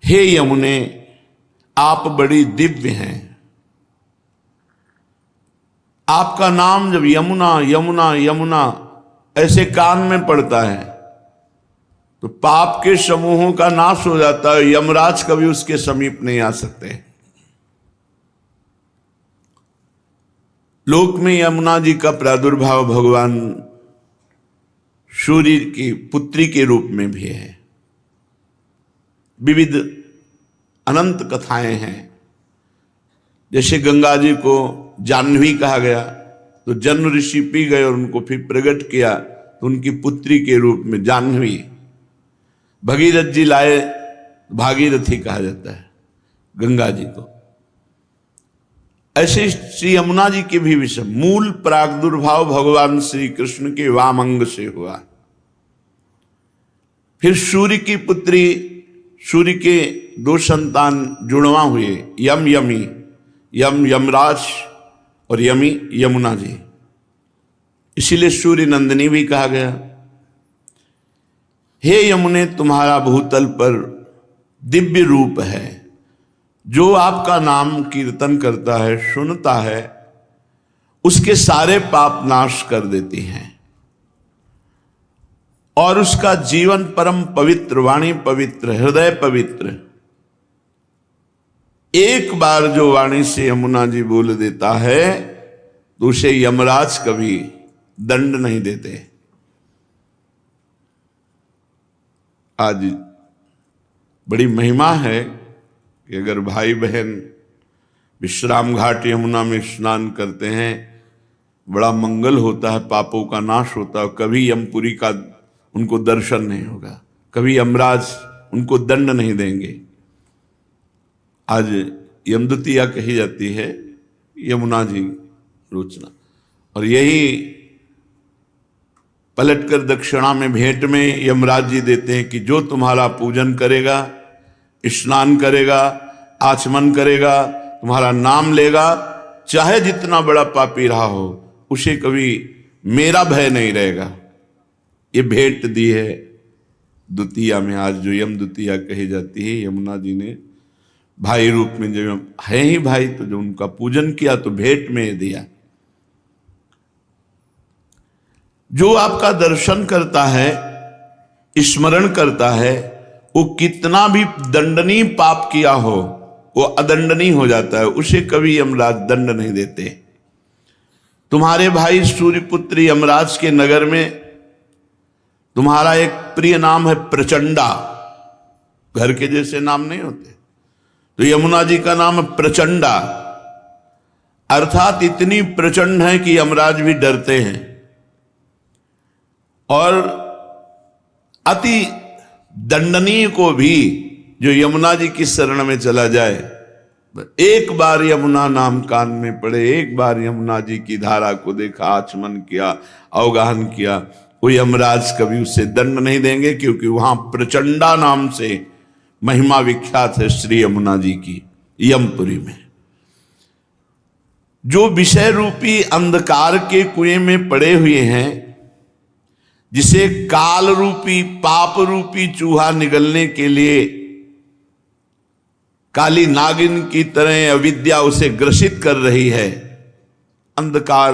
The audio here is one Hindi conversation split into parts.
हे यमुने, आप बड़ी दिव्य हैं। आपका नाम जब यमुना यमुना यमुना ऐसे कान में पड़ता है तो पाप के समूहों का नाश हो जाता है। यमराज कभी उसके समीप नहीं आ सकते। लोक में यमुना जी का प्रादुर्भाव भगवान सूर्य की पुत्री के रूप में भी है। विविध अनंत कथाएं हैं। जैसे गंगा जी को जाह्नवी कहा गया तो जन्म ऋषि पी गए और उनको फिर प्रकट किया तो उनकी पुत्री के रूप में जाह्नवी। भगीरथ जी लाए, भागीरथी कहा जाता है गंगा जी को। ऐसे श्री यमुना जी के भी विषय मूल प्रादुर्भाव भगवान श्री कृष्ण के वाम अंग से हुआ। फिर सूर्य की पुत्री, सूर्य के दो संतान जुड़वा हुए, यम यमी, यम यमराज और यमी यमुना जी। इसीलिए सूर्य नंदिनी भी कहा गया। हे यमुने, तुम्हारा भूतल पर दिव्य रूप है। जो आपका नाम कीर्तन करता है, सुनता है, उसके सारे पाप नाश कर देती हैं और उसका जीवन परम पवित्र, वाणी पवित्र, हृदय पवित्र। एक बार जो वाणी से यमुना जी बोल देता है तो उसे यमराज कभी दंड नहीं देते। आज बड़ी महिमा है कि अगर भाई बहन विश्राम घाट यमुना में स्नान करते हैं, बड़ा मंगल होता है, पापों का नाश होता है। कभी यमपुरी का उनको दर्शन नहीं होगा, कभी यमराज उनको दंड नहीं देंगे। आज यमद्वितीया कही जाती है यमुना जी रोचना, और यही पलटकर दक्षिणा में भेंट में यमराज जी देते हैं कि जो तुम्हारा पूजन करेगा, स्नान करेगा, आचमन करेगा, तुम्हारा नाम लेगा, चाहे जितना बड़ा पापी रहा हो, उसे कभी मेरा भय नहीं रहेगा। ये भेंट दी है द्वितीया में। आज जो यम द्वितीया कही जाती है, यमुना जी ने भाई रूप में, जब है ही भाई तो जो उनका पूजन किया तो भेंट में दिया। जो आपका दर्शन करता है, स्मरण करता है, वो कितना भी दंडनीय पाप किया हो वो अदंडनीय हो जाता है, उसे कभी यमराज दंड नहीं देते। तुम्हारे भाई सूर्यपुत्र यमराज के नगर में तुम्हारा एक प्रिय नाम है प्रचंडा। घर के जैसे नाम नहीं होते, तो यमुना जी का नाम है प्रचंडा, अर्थात इतनी प्रचंड है कि यमराज भी डरते हैं। और अति दंडनीय को भी जो यमुना जी की शरण में चला जाए, एक बार यमुना नाम कान में पड़े, एक बार यमुना जी की धारा को देखा, आचमन किया, अवगाहन किया, वो यमराज कभी उसे दंड नहीं देंगे, क्योंकि वहां प्रचंडा नाम से महिमा विख्यात है श्री यमुना जी की यमपुरी में। जो विषय रूपी अंधकार के कुएं में पड़े हुए हैं, जिसे काल रूपी पाप रूपी चूहा निगलने के लिए काली नागिन की तरह अविद्या उसे ग्रसित कर रही है, अंधकार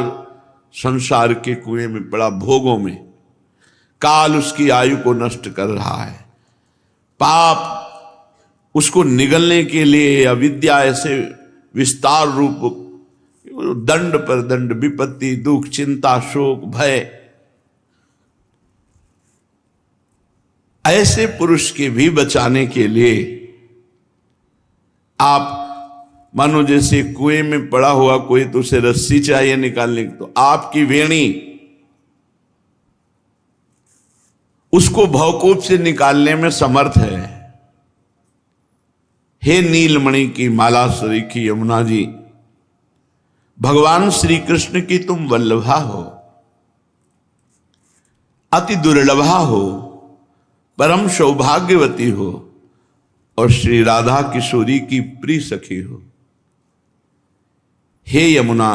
संसार के कुएं में पड़ा, भोगों में काल उसकी आयु को नष्ट कर रहा है। पाप उसको निगलने के लिए अविद्या ऐसे विस्तार रूप दंड पर दंड, विपत्ति, दुख, चिंता, शोक, भय, ऐसे पुरुष के भी बचाने के लिए आप मानो जैसे कुएं में पड़ा हुआ कोई, तो उसे रस्सी चाहिए निकालने की, तो आपकी वेणी उसको भवकूप से निकालने में समर्थ है। हे नीलमणि की माला सरीखी यमुना जी, भगवान श्री कृष्ण की तुम वल्लभा हो, अति दुर्लभा हो, परम सौभाग्यवती हो और श्री राधा किशोरी की प्रिय सखी हो। हे यमुना,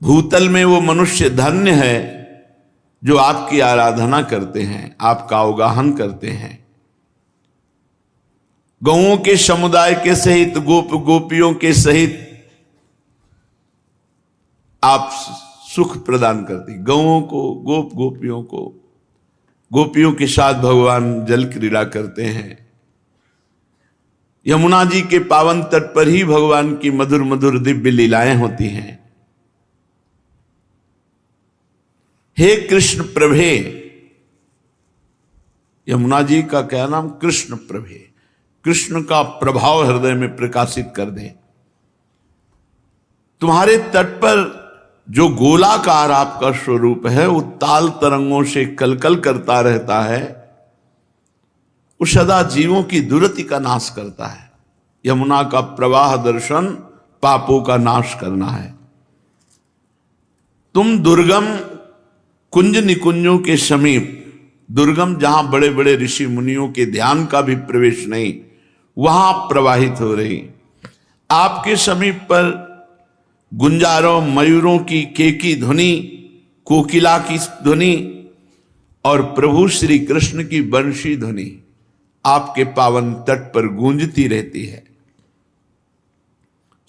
भूतल में वो मनुष्य धन्य है जो आपकी आराधना करते हैं, आपका अवगाहन करते हैं। गौओं के समुदाय के सहित, गोप गोपियों के सहित आप सुख प्रदान करती। गौओं को, गोप गोपियों को, गोपियों के साथ भगवान जल क्रीड़ा करते हैं। यमुना जी के पावन तट पर ही भगवान की मधुर मधुर दिव्य लीलाएं होती हैं। हे कृष्ण प्रभे, यमुना जी का क्या नाम? कृष्ण प्रभे। कृष्ण का प्रभाव हृदय में प्रकाशित कर दे। तुम्हारे तट पर जो गोलाकार आपका स्वरूप है, वो ताल तरंगों से कलकल करता रहता है, वो सदा जीवों की दुर्गति का नाश करता है। यमुना का प्रवाह दर्शन पापों का नाश करना है। तुम दुर्गम कुंज निकुंजों के समीप, दुर्गम जहां बड़े बड़े ऋषि मुनियों के ध्यान का भी प्रवेश नहीं, वहां प्रवाहित हो रही। आपके समीप पर गुंजारों, मयूरों की केकी ध्वनि, कोकिला की ध्वनि और प्रभु श्री कृष्ण की बंशी ध्वनि आपके पावन तट पर गूंजती रहती है।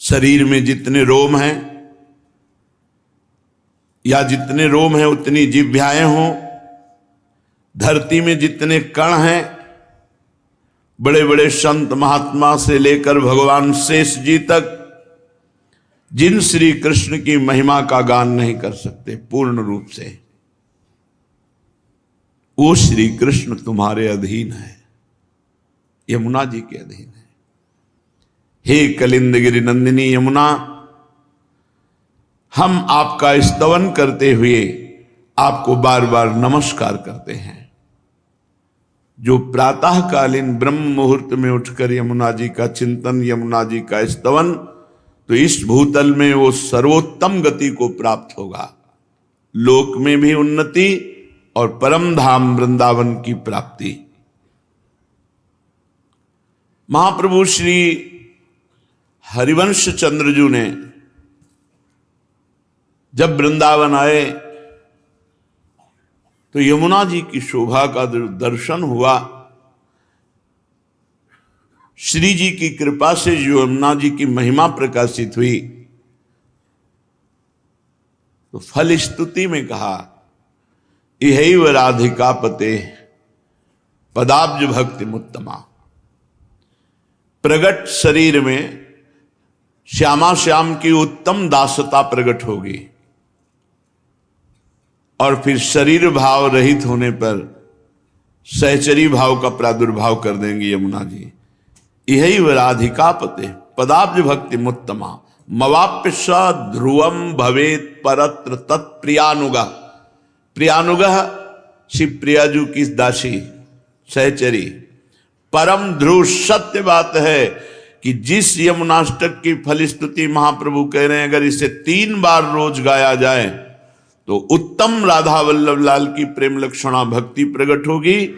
शरीर में जितने रोम हैं, या जितने रोम हैं उतनी जिह्वाएं हों, धरती में जितने कण हैं, बड़े बड़े संत महात्मा से लेकर भगवान शेष जी तक, जिन श्री कृष्ण की महिमा का गान नहीं कर सकते पूर्ण रूप से, वो श्री कृष्ण तुम्हारे अधीन है, यमुना जी के अधीन है। हे कलिंदगिरि नंदिनी यमुना, हम आपका स्तवन करते हुए आपको बार बार नमस्कार करते हैं। जो प्रातःकालीन ब्रह्म मुहूर्त में उठकर यमुना जी का चिंतन, यमुना जी का स्तवन, तो इस भूतल में वो सर्वोत्तम गति को प्राप्त होगा, लोक में भी उन्नति और परम धाम वृंदावन की प्राप्ति। महाप्रभु श्री हरिवंश चंद्रजू ने जब वृंदावन आए तो यमुना जी की शोभा का दर्शन हुआ। श्री जी की कृपा से जो यमुना जी की महिमा प्रकाशित हुई, तो फल स्तुति में कहा, इहैव राधिका पते पदाब्ज भक्ति मुत्तमा। प्रगट शरीर में श्यामा श्याम की उत्तम दासता प्रकट होगी, और फिर शरीर भाव रहित होने पर सहचरी भाव का प्रादुर्भाव कर देंगी यमुना जी। यही राधिका पते पदाब्ज भक्ति मुत्तमा मवाप्य स ध्रुवम भवेत परत्र तत्प्रियानुगा। प्रियानुगा श्री प्रियाजू की दासी सहचरी। परम ध्रुव सत्य बात है कि जिस यमुनाष्टक की फलस्तुति महाप्रभु कह रहे हैं, अगर इसे 3 बार रोज गाया जाए तो उत्तम राधा वल्लभ लाल की प्रेम लक्षणा भक्ति प्रकट होगी,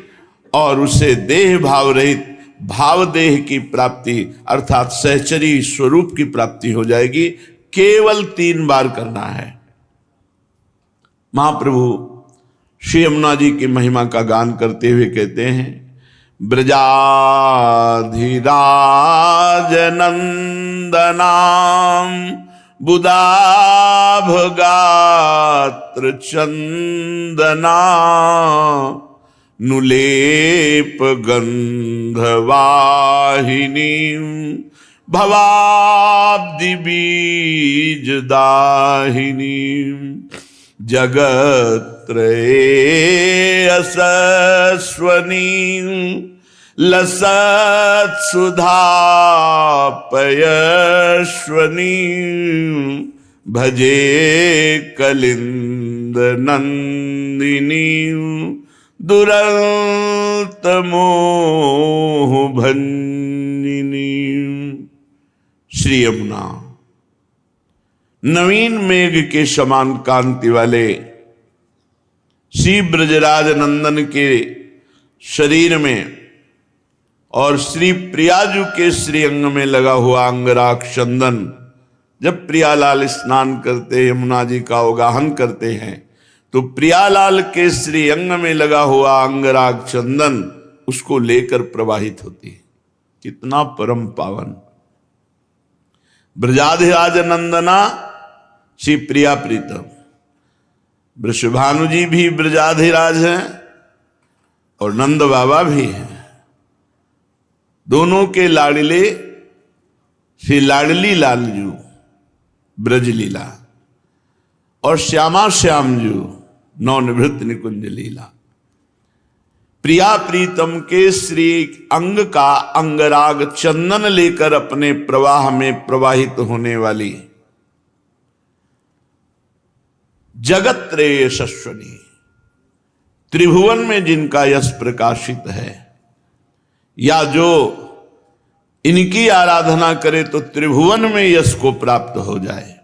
और उसे देह भाव रहित भाव देह की प्राप्ति अर्थात सहचरी स्वरूप की प्राप्ति हो जाएगी। केवल 3 बार करना है। महाप्रभु श्री यमुना जी की महिमा का गान करते हुए कहते हैं, ब्रजाधिराज नंदनाम बुदाभ गात्र चंदना नुलेप गंधवाहिनी भवाब्दि बीज दाहिनी जगत्रये असस्वनी लसत सुधा पयस्वनी भजे कलिंद नंदिनी दुरंत मोह भंजिनी। श्री यमुना नवीन मेघ के समान कांति वाले श्री ब्रजराज नंदन के शरीर में और श्री प्रियाजू के श्री अंग में लगा हुआ अंगराग चंदन, जब प्रियालाल स्नान करते यमुना जी का अवगाहन करते हैं तो प्रियालाल के श्री अंग में लगा हुआ अंगराग चंदन उसको लेकर प्रवाहित होती है। कितना परम पावन। ब्रजाधिराज नंदना श्री प्रिया प्रीतम, वृषभानु जी भी ब्रजाधिराज हैं और नंद बाबा भी हैं। दोनों के लाडले श्री लाडली लालजू ब्रज लीला और श्यामा श्यामजू नवनिवृत्त निकुंज लीला। प्रिया प्रीतम के श्री अंग का अंगराग चंदन लेकर अपने प्रवाह में प्रवाहित होने वाली जगत त्रय यशस्वनी, त्रिभुवन में जिनका यश प्रकाशित है, या जो इनकी आराधना करे तो त्रिभुवन में यश को प्राप्त हो जाए।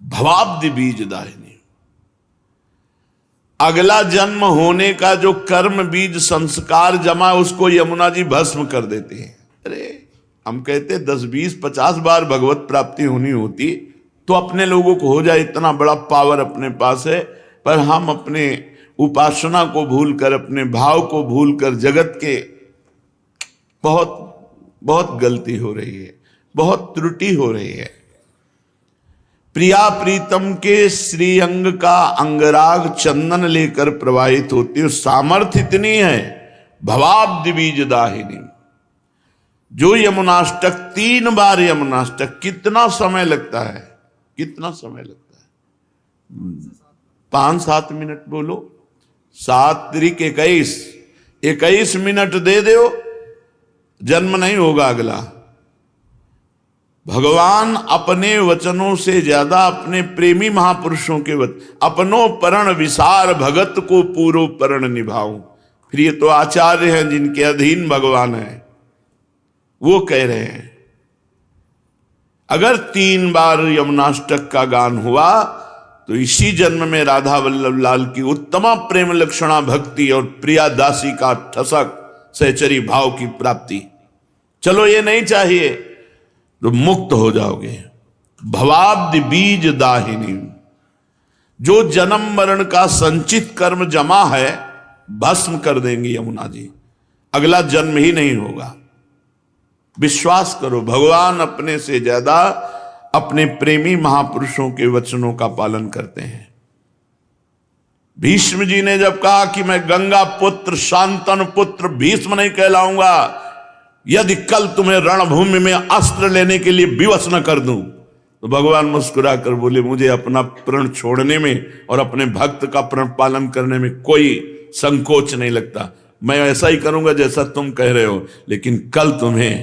भवाब्धि बीज दाहिनी, अगला जन्म होने का जो कर्म बीज संस्कार जमा उसको यमुना जी भस्म कर देते हैं। अरे हम कहते 10, 20, 50 बार भगवत प्राप्ति होनी होती तो अपने लोगों को हो जाए, इतना बड़ा पावर अपने पास है, पर हम अपने उपासना को भूलकर, अपने भाव को भूलकर जगत के बहुत गलती हो रही है, बहुत त्रुटि हो रही है। प्रिया प्रीतम के श्री अंग का अंगराग चंदन लेकर प्रवाहित होती है। सामर्थ्य इतनी है, भवाब्धि बीज दाहिनी। जो यमुनाष्टक 3 बार यमुनाष्टक, कितना समय लगता है, कितना समय लगता है? 5-7 मिनट बोलो, 7 त्रिक 21 मिनट दे दो, जन्म नहीं होगा अगला। भगवान अपने वचनों से ज्यादा अपने प्रेमी महापुरुषों के वचन, अपनो परण विसार भगत को पूरो परण निभाऊं। फिर ये तो आचार्य हैं जिनके अधीन भगवान है, वो कह रहे हैं अगर 3 बार यमुनाष्टक का गान हुआ तो इसी जन्म में राधा वल्लभ लाल की उत्तमा प्रेम लक्षणा भक्ति और प्रिया दासी का ठसक सहचरी भाव की प्राप्ति। चलो ये नहीं चाहिए तो मुक्त हो जाओगे। भवाब्धि बीज दाहिनी, जो जन्म मरण का संचित कर्म जमा है भस्म कर देंगी यमुना जी, अगला जन्म ही नहीं होगा। विश्वास करो, भगवान अपने से ज्यादा अपने प्रेमी महापुरुषों के वचनों का पालन करते हैं। भीष्म जी ने जब कहा कि मैं गंगा पुत्र शांतनु पुत्र भीष्म नहीं कहलाऊंगा यदि कल तुम्हें रणभूमि में अस्त्र लेने के लिए विवश न कर दूं, तो भगवान मुस्कुरा कर बोले मुझे अपना प्रण छोड़ने में और अपने भक्त का प्रण पालन करने में कोई संकोच नहीं लगता। मैं ऐसा ही करूंगा जैसा तुम कह रहे हो, लेकिन कल तुम्हें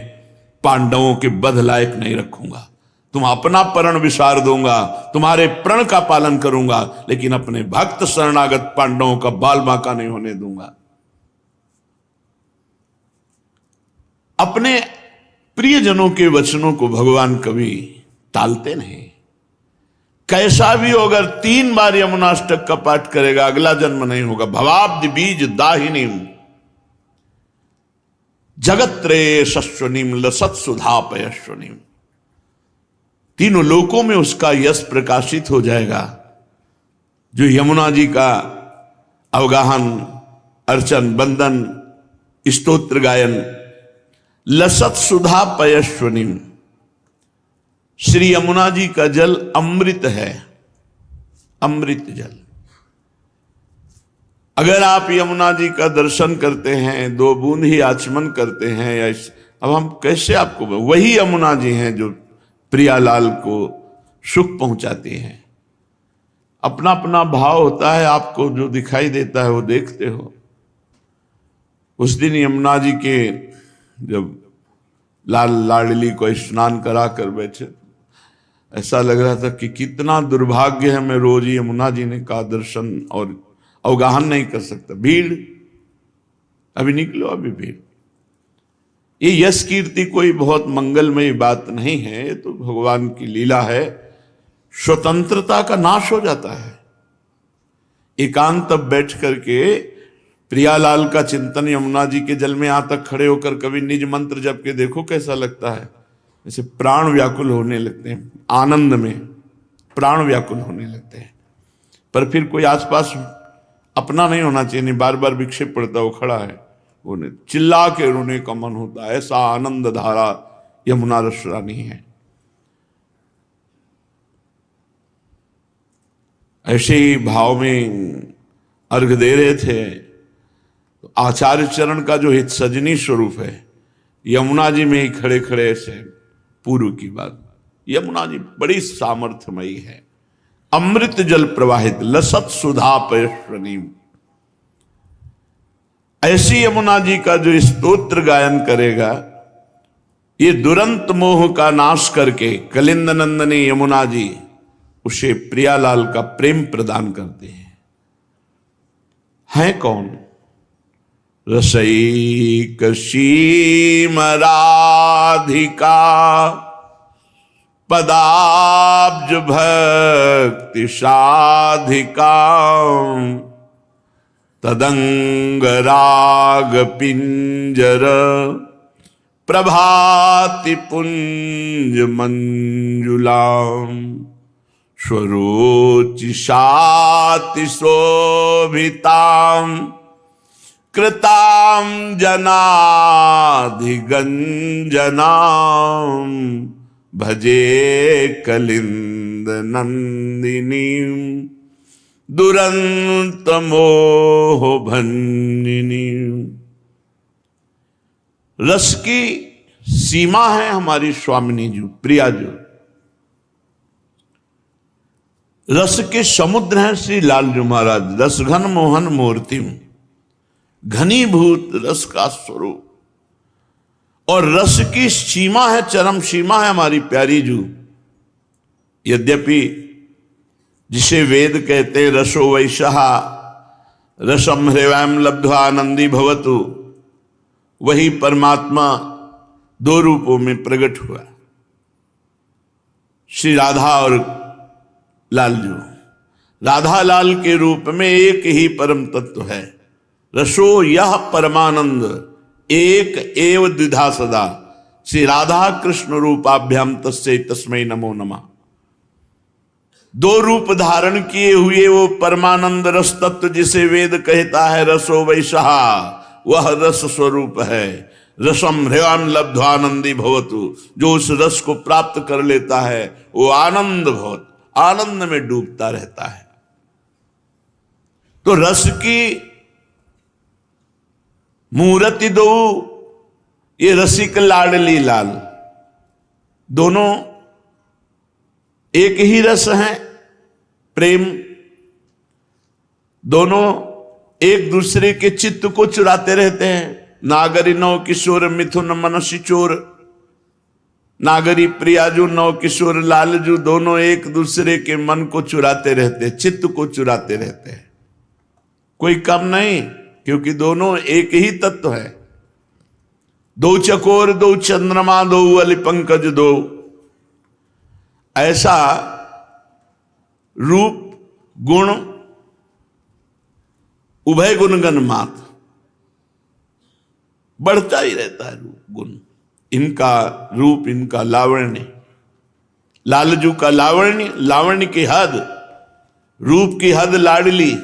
पांडवों के बध लायक नहीं रखूंगा। तुम अपना प्रण विसार दूंगा, तुम्हारे प्रण का पालन करूंगा, लेकिन अपने भक्त शरणागत पांडवों का बाल बांका नहीं होने दूंगा। अपने प्रियजनों के वचनों को भगवान कभी टालते नहीं। कैसा भी हो, अगर 3 बार यमुनाष्टक का पाठ करेगा अगला जन्म नहीं होगा। भवाब्धि बीज दाहिनी जगत्रे शस्वनीम लसत सुधा पयस्वनीम, तीनों लोकों में उसका यश प्रकाशित हो जाएगा। जो यमुना जी का अवगाहन, अर्चन, बंदन, स्तोत्र गायन, लसत सुधा पयस्वनीम, श्री यमुना जी का जल अमृत है, अमृत जल। अगर आप यमुना जी का दर्शन करते हैं, 2 बूंद ही आचमन करते हैं, या अब हम कैसे आपको, वही यमुना जी हैं जो प्रियालाल को सुख पहुंचाती हैं। अपना अपना भाव होता है, आपको जो दिखाई देता है वो देखते हो। उस दिन यमुना जी के जब लाल लाडली को स्नान करा कर बैठे, ऐसा लग रहा था कि कितना दुर्भाग्य है, मैं रोज यमुना जी ने का दर्शन और अवगाहन नहीं कर सकता। भीड़, अभी निकलो, अभी भीड़। ये यश कीर्ति कोई बहुत मंगलमयी बात नहीं है, ये तो भगवान की लीला है। स्वतंत्रता का नाश हो जाता है। एकांत तब बैठ करके प्रियालाल का चिंतन यमुना जी के जल में यहां तक खड़े होकर कभी निज मंत्र जप के देखो, कैसा लगता है। जैसे प्राण व्याकुल होने लगते हैं, आनंद में प्राण व्याकुल होने लगते हैं। पर फिर कोई आसपास अपना नहीं होना चाहिए, नहीं बार बार विक्षेप पड़ता, वो खड़ा है, उन्हें चिल्ला के रोने का मन होता है। ऐसा आनंद धारा यमुना रस रानी है। ऐसे ही भाव में अर्घ दे रहे थे तो आचार्य चरण का जो हित सजनी स्वरूप है यमुना जी में ही खड़े खड़े ऐसे पूर्व की बात। यमुना जी बड़ी सामर्थ्यमयी है, अमृत जल प्रवाहित लसत सुधा पयस्वनी। ऐसी यमुना जी का जो स्तोत्र गायन करेगा ये दुरंत मोह का नाश करके कलिंद नंदनी यमुना जी उसे प्रियालाल का प्रेम प्रदान करते हैं कौन? रसैक सीम राधिका पदाब्ज भक्ति साधिका तदंग राग पिंजर प्रभाति पुंज मंजुलाम स्वरोचिषाति शोभिताम कृताम जनाधिगंजनाम भजे कलिंद नंदिनी दुरंत मोह भंजिनी। रस की सीमा है हमारी स्वामिनी जी, प्रिया जी। रस के समुद्र हैं श्री लालजू महाराज। रस घन मोहन मूर्ति, घनीभूत रस का स्वरूप। और रस की सीमा है, चरम सीमा है हमारी प्यारी जू। यद्यपि जिसे वेद कहते हैं रसो वैशहा रसम हृवयम लब्ध्वा आनंदी भवतु, वही परमात्मा दो रूपों में प्रकट हुआ, श्री राधा और लालजू। राधा लाल के रूप में एक ही परम तत्व है। रसो यह परमानंद एक एव द्विधा सदा, श्री राधा कृष्ण रूपाभ्याम तस्यै तस्मै नमो नमः। दो रूप धारण किए हुए वो परमानंद रस तत्व जिसे वेद कहता है रसो वैशहा, वह रस स्वरूप है। रसम हृवयम लब्ध्वानंदी भवतु, जो उस रस को प्राप्त कर लेता है वो आनंद भवत, आनंद में डूबता रहता है। तो रस की मूर्ति दो, ये रसिक लाडली लाल, दोनों एक ही रस हैं, प्रेम। दोनों एक दूसरे के चित्त को चुराते रहते हैं। नागरी नव किशोर मिथुन मनसी चोर, नागरी प्रियाजू नव किशोर लालजू, दोनों एक दूसरे के मन को चुराते रहते, चित्त को चुराते रहते हैं। कोई कम नहीं, क्योंकि दोनों एक ही तत्व है। दो चकोर दो चंद्रमा दो अली पंकज दो, ऐसा रूप गुण उभय गुणगण मात्र बढ़ता ही रहता है। रूप गुण, इनका रूप, इनका लावण्य, लालजू का लावण्य, लावण्य की हद, रूप की हद लाडली,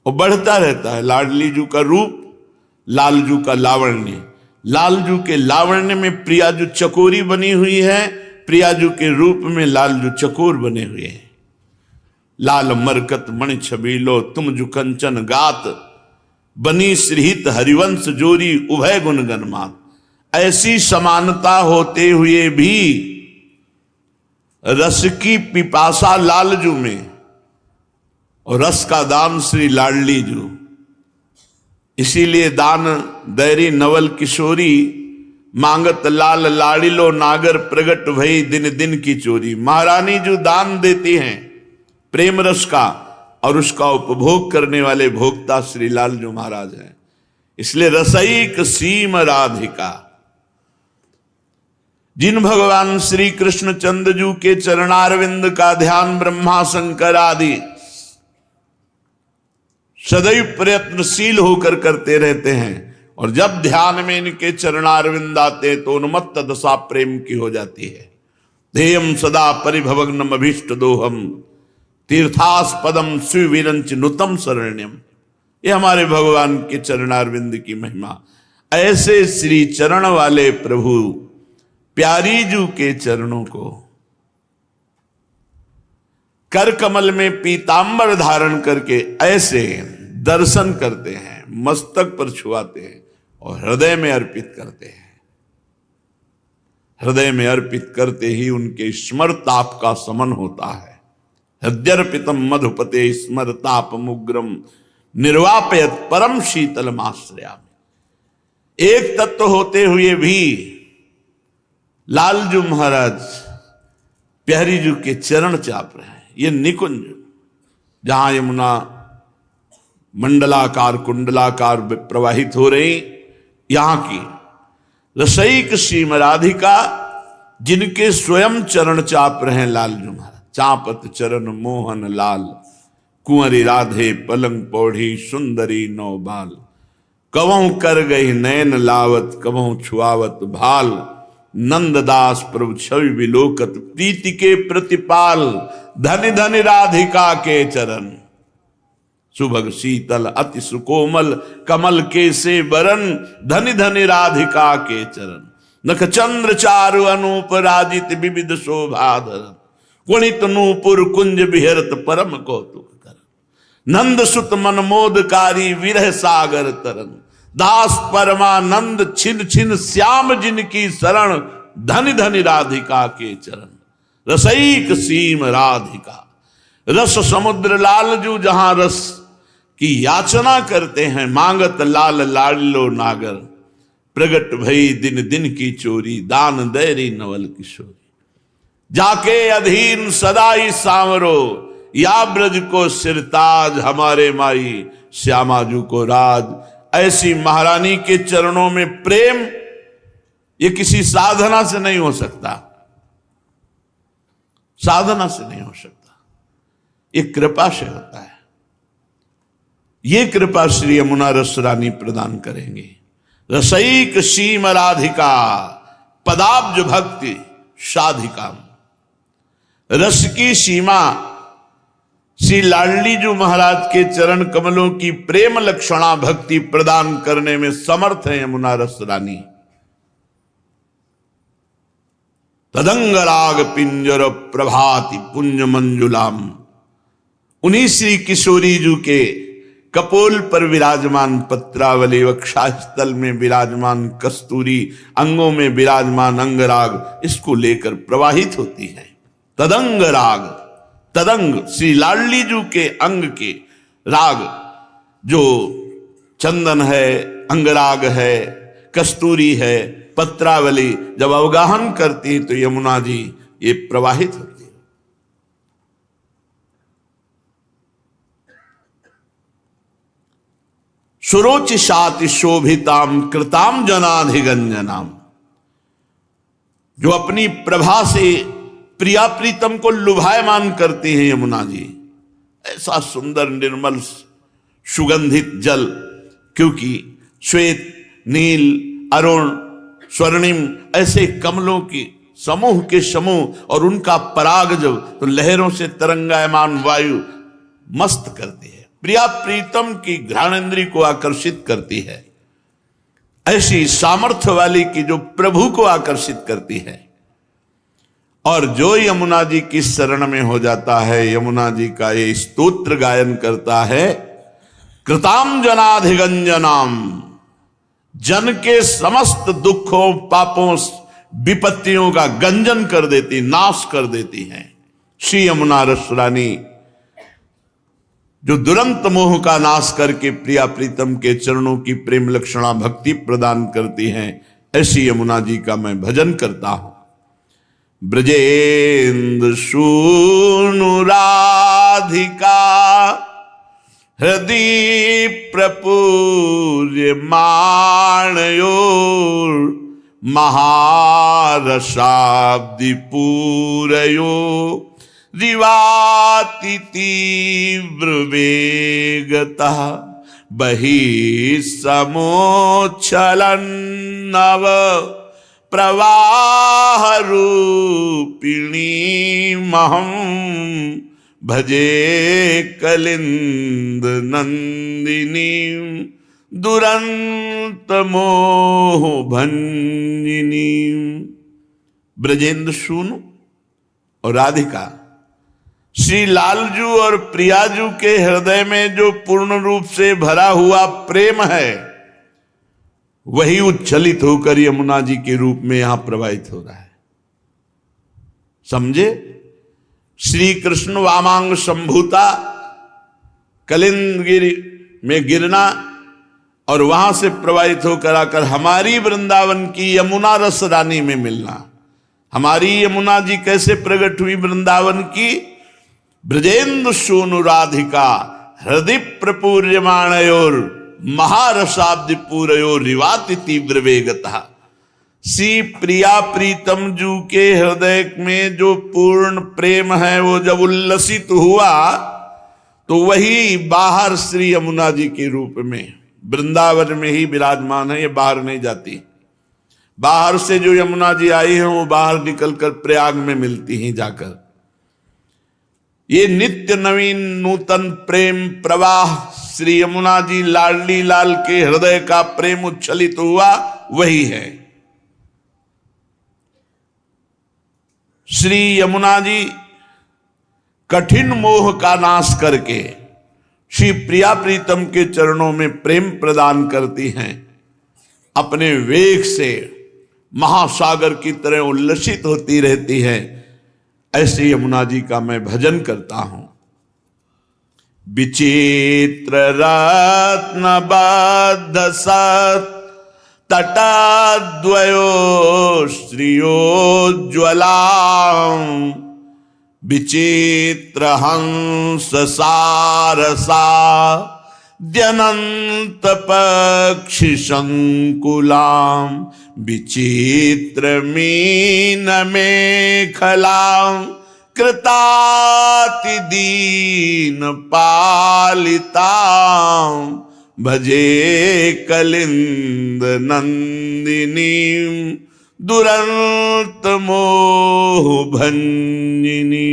और बढ़ता रहता है। लाडली जू का रूप, लालजू का लावण्य। लालजू के लावण्य में प्रियाजू चकोरी बनी हुई है, प्रियाजू के रूप में लालजू चकोर बने हुए हैं। लाल मरकत मणि छबीलो तुम जु कंचन गात, बनी श्रीहित हरिवंश जोरी उभय गुणगण मात। ऐसी समानता होते हुए भी रस की पिपासा लालजू में और रस का दान श्री लाडली जू। इसीलिए दान दैरी नवल किशोरी, मांगत लाल लाडिलो नागर प्रगट भई दिन दिन की चोरी। महारानी जो दान देती हैं प्रेम रस का, और उसका उपभोग करने वाले भोक्ता श्री लालजू महाराज हैं। इसलिए रसैक सीम राधिका, जिन भगवान श्री कृष्ण चंद्रजू के चरणारविंद का ध्यान ब्रह्मा शंकर आदि सदैव प्रयत्नशील होकर करते रहते हैं, और जब ध्यान में इनके चरणारविंद आते तो उन्मत्त दशा प्रेम की हो जाती है। ध्येयम सदा परिभवग्नम अभीष्ट दोहम, तीर्थास्पदम सुविरंच नुतम शरण्यम। ये हमारे भगवान के चरणारविंद की महिमा। ऐसे श्री चरण वाले प्रभु प्यारी जू के चरणों को कर कमल में पीतांबर धारण करके ऐसे दर्शन करते हैं, मस्तक पर छुआते हैं और हृदय में अर्पित करते हैं। हृदय में अर्पित करते ही उनके स्मरताप का समन होता है। हृदयर्पितम मधुपते स्मरतापमुग्रम निर्वापयत परम शीतलमाश्रयामि। एक तत्व होते हुए भी लालजू महाराज प्यारी जू के चरण चाप रहे हैं। ये निकुंज जहां यमुना मंडलाकार कुंडलाकार प्रवाहित हो रही, यहां की रसईक सीम राधिका जिनके स्वयं चरण चाप रहे हैं लालजू महाराज। चापत चरण मोहन लाल, कुंवरी राधे पलंग पौढ़ी सुंदरी नौ बाल। कवों कर गई नैन लावत, कवों छुआवत भाल। नंददास प्रभु छवि विलोकत, प्रीति के प्रतिपाल। धनि धनि राधिका के चरण, सुभग शीतल अति सुकोमल। कमल के से बरन, धनि धनि राधिका के चरण। नख चंद्र चारु अनूप राजित, विविध शोभाधरन। कुणित नूपुर कुंज बिहरत, परम कौतुक करन। नंद सुत मन मोदकारी, विरह सागर तरन। दास परमानंद छिन छिन, श्याम जिनकी शरण। धनि धनि राधिका के चरण, रसईक सीम राधिका। रस समुद्र लालजू जहां रस की याचना करते हैं, मांगत लाल लाडलो नागर। प्रगट भई दिन दिन की चोरी, दान दैरी नवल किशोरी। जाके अधीन सदाई सांवरो, या ब्रज को सिरताज। हमारे माई श्यामाजू को राज। ऐसी महारानी के चरणों में प्रेम, ये किसी साधना से नहीं हो सकता, साधना से नहीं हो सकता, ये कृपा से होता है। ये कृपा श्री यमुना रस रानी प्रदान करेंगे। रसईक सीम राधिका, पदाब्ज भक्ति साधिका। रस की सीमा श्री लाडलीजू महाराज के चरण कमलों की प्रेम लक्षणा भक्ति प्रदान करने में समर्थ है यमुना रस रानी। तदंग राग पिंजर प्रभाति पुंज मंजुलाम। उन्हीं श्री किशोरी जू के कपोल पर विराजमान पत्रावली, वक्षस्थल में विराजमान कस्तूरी, अंगों में विराजमान अंगराग, इसको लेकर प्रवाहित होती है। तदंग राग, तदंग श्री लाडलीजू के अंग के राग, जो चंदन है, अंगराग है, कस्तूरी है, पत्रावली, जब अवगाहन करती तो यमुना जी ये प्रवाहित होती है। सुरोचिषाति शोभिताम कृताम जनाधिगंजनाम। जो अपनी प्रभा से प्रिया प्रीतम को लुभायमान करती हैं यमुना जी। ऐसा सुंदर निर्मल सुगंधित जल, क्योंकि श्वेत नील अरुण स्वर्णिम ऐसे कमलों की समूह के समूह, और उनका पराग जब तो लहरों से तरंगायमान वायु मस्त करती है, प्रिया प्रीतम की घ्राणेंद्री को आकर्षित करती है। ऐसी सामर्थ्य वाली की जो प्रभु को आकर्षित करती है। और जो यमुना जी की शरण में हो जाता है, यमुना जी का ये स्तोत्र गायन करता है, कृताम जनाधिगंजनाम, जन के समस्त दुखों पापों विपत्तियों का गंजन कर देती, नाश कर देती हैं श्री यमुना रस रानी, जो दुरंत मोह का नाश करके प्रिया प्रीतम के चरणों की प्रेम लक्षणा भक्ति प्रदान करती हैं। ऐसी यमुना जी का मैं भजन करता हूं। ब्रजेंद्र सूनु राधिका, हृदय प्रपूर्य माणयोर, महारसाब्दि पूरयो, रिवाति तीव्र वेगतः, बहिर्समोच्छलन नव प्रवाह रूपिणी महं भजे कलिंद नंदिनी दुरंत मोह भंजिनी। ब्रजेंद्र सूनु और राधिका, श्री लालजू और प्रियाजू के हृदय में जो पूर्ण रूप से भरा हुआ प्रेम है, वही उच्छलित होकर यमुना जी के रूप में यहां प्रवाहित हो रहा है। समझे? श्री कृष्ण वामांग संभूता कलिंदगिरी में गिरना और वहां से प्रवाहित होकर आकर हमारी वृंदावन की यमुना रस रानी में मिलना। हमारी यमुना जी कैसे प्रकट हुई वृंदावन की? ब्रजेंद्र सूनु राधिका हृदय प्रपूर्यमाणयोर महारसाब्द पूरयोर रिवाति तीव्र वेगता। श्री प्रिया प्रीतम जू के हृदय में जो पूर्ण प्रेम है, वो जब उल्लसित हुआ तो वही बाहर श्री यमुना जी के रूप में वृंदावन में ही विराजमान है। ये बाहर नहीं जाती। बाहर से जो यमुना जी आई है वो बाहर निकलकर प्रयाग में मिलती हैं जाकर। ये नित्य नवीन नूतन प्रेम प्रवाह श्री यमुना जी लाडली लाल के हृदय का प्रेम उच्छलित हुआ, वही है। श्री यमुना जी कठिन मोह का नाश करके श्री प्रिया प्रीतम के चरणों में प्रेम प्रदान करती हैं। अपने वेग से महासागर की तरह उल्लसित होती रहती है। ऐसे यमुना जी का मैं भजन करता हूं। विचित्र रत्न बद्ध सत तटाद्वयो श्रियोज्ज्वला विचित्र हंस सारसा द्यनंत पक्षी संकुलाम विचित्र मीन मेखलाम कृताति दीन पालिताम भजे कलिंद नंदिनी दुरंत मोह भंजिनी।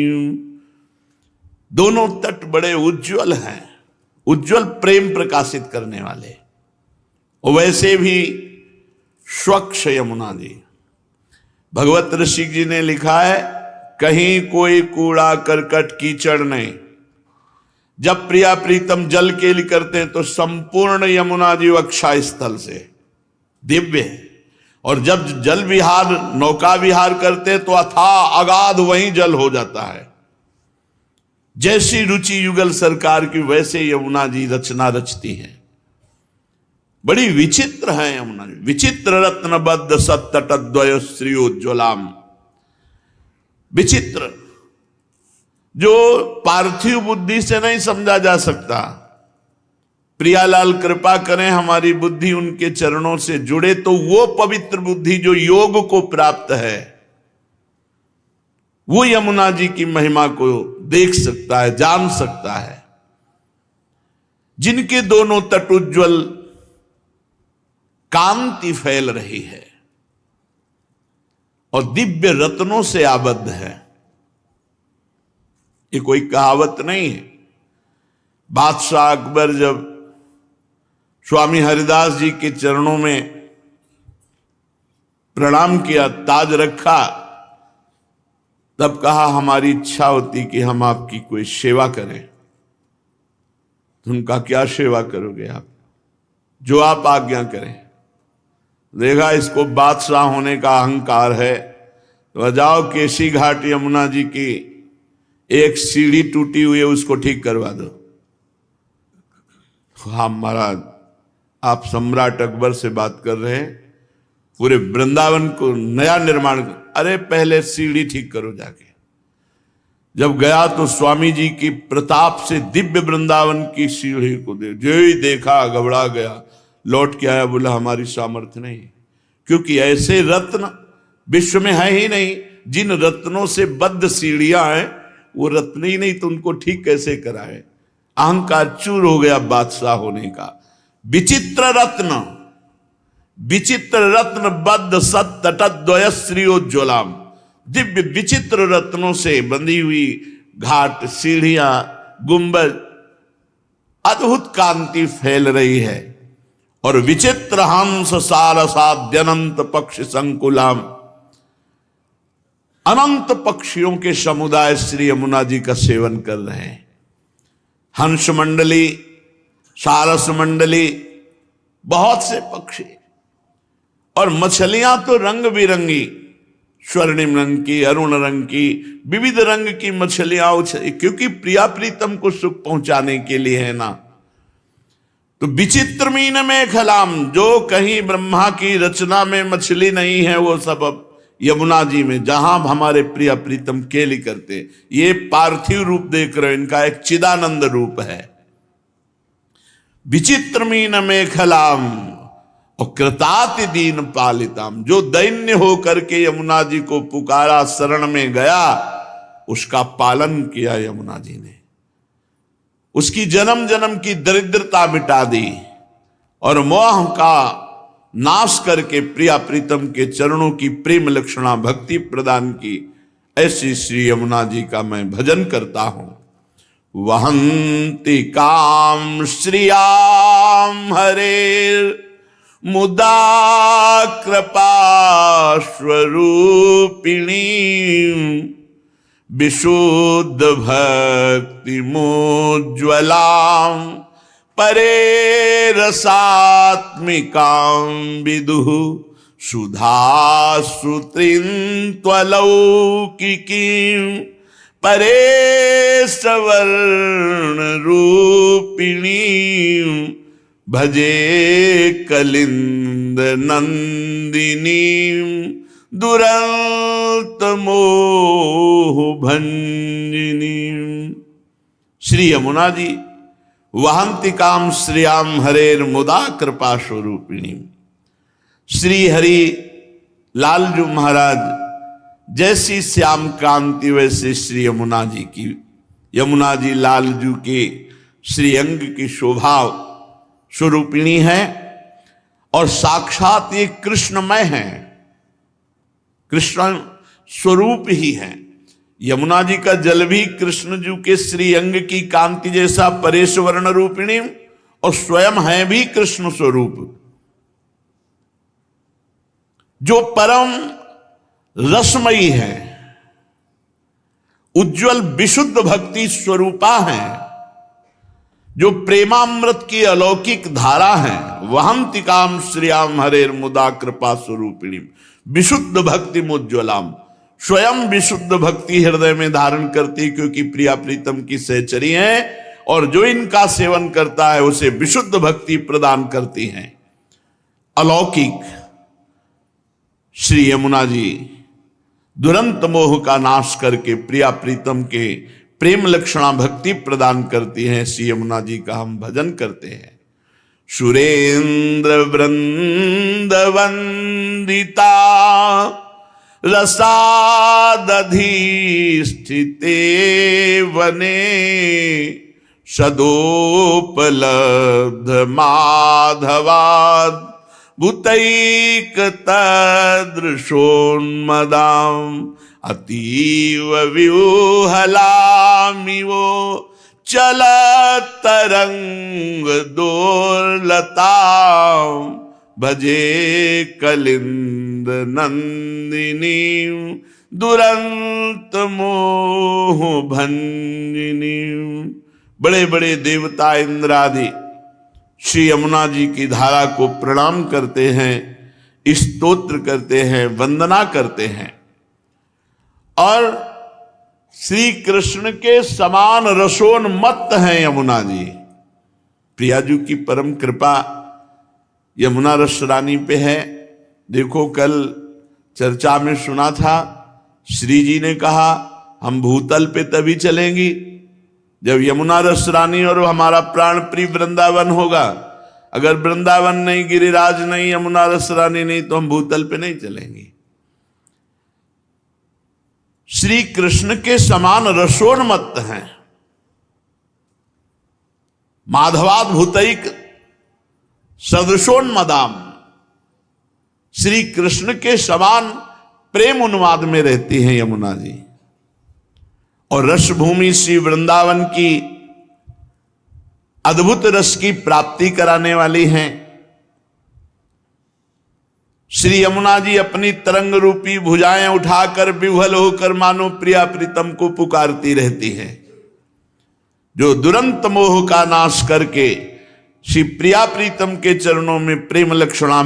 दोनों तट बड़े उज्जवल हैं, उज्जवल प्रेम प्रकाशित करने वाले। और वैसे भी स्वच्छ यमुना जी, भगवत ऋषि जी ने लिखा है, कहीं कोई कूड़ा करकट कीचड़ नहीं। जब प्रिया प्रीतम जल के लिए करते हैं तो संपूर्ण यमुना जी वक्षा स्थल से दिव्य है। और जब जल विहार नौका विहार करते हैं तो अथाह अगाध वहीं जल हो जाता है। जैसी रुचि युगल सरकार की वैसे यमुना जी रचना रचती हैं। बड़ी विचित्र है यमुना जी। विचित्र रत्नबद्ध सत्तटद्वय श्रियोज्ज्वलाम। विचित्र जो पार्थिव बुद्धि से नहीं समझा जा सकता। प्रियालाल कृपा करें हमारी बुद्धि उनके चरणों से जुड़े तो वो पवित्र बुद्धि जो योग को प्राप्त है, वो यमुना जी की महिमा को देख सकता है, जान सकता है। जिनके दोनों तट उज्ज्वल कांति फैल रही है और दिव्य रत्नों से आबद्ध है। ये कोई कहावत नहीं है। बादशाह अकबर जब स्वामी हरिदास जी के चरणों में प्रणाम किया, ताज रखा, तब कहा हमारी इच्छा होती कि हम आपकी कोई सेवा करें। तो उनका क्या सेवा करोगे आप? जो आप आज्ञा करें। देखा इसको बादशाह होने का अहंकार है, तो जाओ केसी घाट यमुना जी की एक सीढ़ी टूटी हुई है, उसको ठीक करवा दो। हाँ महाराज, आप सम्राट अकबर से बात कर रहे हैं, पूरे वृंदावन को नया निर्माण। अरे पहले सीढ़ी ठीक करो जाके। जब गया तो स्वामी जी की प्रताप से दिव्य वृंदावन की सीढ़ी को जो ही देखा घबरा गया, लौट के आया, बोला हमारी सामर्थ्य नहीं, क्योंकि ऐसे रत्न विश्व में है ही नहीं। जिन रत्नों से बद्ध सीढ़ियां हैं वो रत्न ही नहीं, तो उनको ठीक कैसे कराए? अहंकार चूर हो गया बादशाह होने का। विचित्र रत्न, विचित्र रत्न बद्ध सत्तटद्वय श्रियोज्ज्वलाम। दिव्य विचित्र रत्नों से बंधी हुई घाट, सीढ़ियां, गुंबद, अद्भुत कांति फैल रही है। और विचित्र हंस सारसाद्यनंत पक्षी संकुलाम, अनंत पक्षियों के समुदाय श्री यमुना जी का सेवन कर रहे हैं। हंस मंडली, सारस मंडली, बहुत से पक्षी, और मछलियां तो रंग बिरंगी, स्वर्णिम रंग की, अरुण रंग की, विविध रंग की मछलियां, क्योंकि प्रिया प्रीतम को सुख पहुंचाने के लिए है ना। तो विचित्र मीन में खलाम, जो कहीं ब्रह्मा की रचना में मछली नहीं है, वो सब अब यमुना जी में, जहां हमारे प्रिया प्रीतम केली करते। ये पार्थिव रूप देख रहे हो, इनका एक चिदानंद रूप है। विचित्र मीन में खलाम और कृताति दीन पालिताम, जो दैन्य होकर के यमुना जी को पुकारा, शरण में गया, उसका पालन किया यमुना जी ने, उसकी जन्म जन्म की दरिद्रता मिटा दी और मोह का नाश करके प्रिया प्रीतम के चरणों की प्रेम लक्षणा भक्ति प्रदान की। ऐसी श्री यमुना जी का मैं भजन करता हूं। वहंति काम श्रियाम हरे मुदा कृपा स्वरूपिणी, विशुद्ध भक्ति मोज्ज्वलाम परे रसात्मिकां विदुः, सुधा सुत्रिं त्वलौकिकीं परे सवर्ण रूपिणीं, भजे कलिंद नंदिनीं दुरंत मोह भंजिनीं। श्री यमुना जी वहंतिकाम श्रियाम हरेर मुदा कृपा स्वरूपिणी। श्री हरि लालजू महाराज जैसी श्याम कांति, वैसे श्री यमुना जी की, यमुना जी लालजू के श्रीअंग की शोभा स्वरूपिणी है और साक्षात ये कृष्णमय है, कृष्ण स्वरूप ही है। यमुना जी का जल भी कृष्ण जी के श्रीअंग की कांति जैसा परेश वर्ण रूपिणी और स्वयं है भी कृष्ण स्वरूप, जो परम रसमयी है, उज्जवल विशुद्ध भक्ति स्वरूपा है, जो प्रेमामृत की अलौकिक धारा है। वहंतिकाम श्रियाम हरेर मुदा कृपा स्वरूपिणी, विशुद्ध भक्ति मुज्ज्वलाम, स्वयं विशुद्ध भक्ति हृदय में धारण करती, क्योंकि प्रिया प्रीतम की सहचरी है और जो इनका सेवन करता है उसे विशुद्ध भक्ति प्रदान करती हैं। अलौकिक श्री यमुना जी दुरंत मोह का नाश करके प्रिया प्रीतम के प्रेम लक्षणा भक्ति प्रदान करती हैं। श्री यमुना जी का हम भजन करते हैं। सुरेंद्र वृंद वंदिता रसादधिष्ठिते वने, सदोपलब्ध माधवाद भूतैक तदृशोन्मदाम्, अतीव व्यूहलामिवो चलतरंग दोलताम्, भजे कलिंद नंदिनी दुरंत मोह भंजिनी। बड़े बड़े देवता इंद्रादि श्री यमुना जी की धारा को प्रणाम करते हैं, स्तोत्र करते हैं, वंदना करते हैं और श्री कृष्ण के समान रसोन्मत्त हैं यमुना जी। प्रिया जी की परम कृपा यमुना रस रानी पे है। देखो कल चर्चा में सुना था, श्री जी ने कहा हम भूतल पे तभी चलेंगी जब यमुना रस रानी और हमारा प्राण प्रिय वृंदावन होगा। अगर वृंदावन नहीं, गिरिराज नहीं, यमुना रस रानी नहीं, तो हम भूतल पे नहीं चलेंगे। श्री कृष्ण के समान रसोन्मत्त हैं। माधवाद भूतैक सदृशोन्मदाम, श्री कृष्ण के समान प्रेम उन्माद में रहती हैं यमुना जी। और रस भूमि श्री वृंदावन की अद्भुत रस की प्राप्ति कराने वाली हैं। श्री यमुना जी अपनी तरंग रूपी भुजाएं उठाकर विह्वल होकर मानो प्रिया प्रीतम को पुकारती रहती हैं, जो दुरंत मोह का नाश करके श्री प्रिया प्रीतम के चरणों में प्रेम लक्षणा